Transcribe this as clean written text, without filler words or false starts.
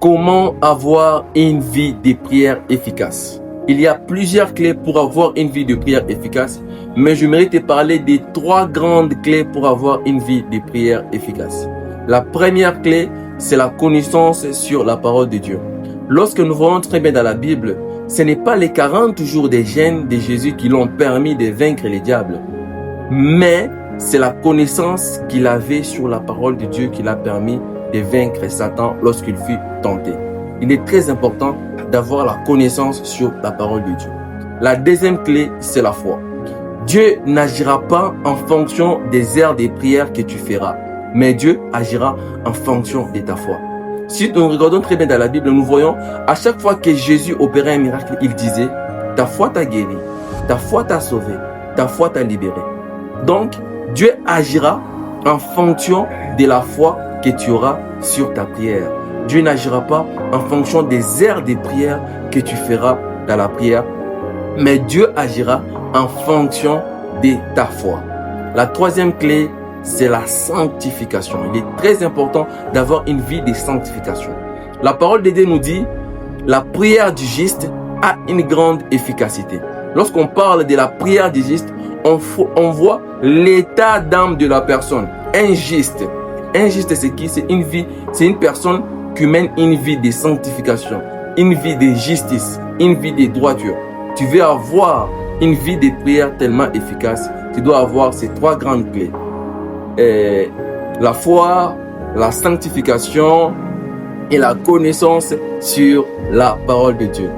Comment avoir une vie de prière efficace? Il y a plusieurs clés pour avoir une vie de prière efficace, mais j'aimerais te parler des 3 grandes clés pour avoir une vie de prière efficace. La première clé, c'est la connaissance sur la parole de Dieu. Lorsque nous voyons très bien dans la Bible, ce n'est pas les 40 jours des jeûnes de Jésus qui l'ont permis de vaincre les diables, mais c'est la connaissance qu'il avait sur la parole de Dieu qui l'a permis de vaincre Satan lorsqu'il fut tenté. Il est très important d'avoir la connaissance sur la parole de Dieu. La deuxième clé, c'est la foi. Dieu n'agira pas en fonction des heures de prière que tu feras, mais Dieu agira en fonction de ta foi. Si nous regardons très bien dans la Bible, nous voyons à chaque fois que Jésus opérait un miracle, il disait « Ta foi t'a guéri, ta foi t'a sauvé, ta foi t'a libéré ». Donc, Dieu agira en fonction de la foi que tu auras sur ta prière. Dieu n'agira pas en fonction des heures de prière que tu feras dans la prière, mais Dieu agira en fonction de ta foi. La troisième clé, c'est la sanctification. Il est très important d'avoir une vie de sanctification. La parole de Dieu nous dit, la prière du juste a une grande efficacité. Lorsqu'on parle de la prière du juste, on voit l'état d'âme de la personne. Un juste, c'est qui? C'est une personne qui mène une vie de sanctification, une vie de justice, une vie de droiture. Tu veux avoir une vie de prière tellement efficace, tu dois avoir ces 3 grandes clés. La foi, la sanctification et la connaissance sur la parole de Dieu.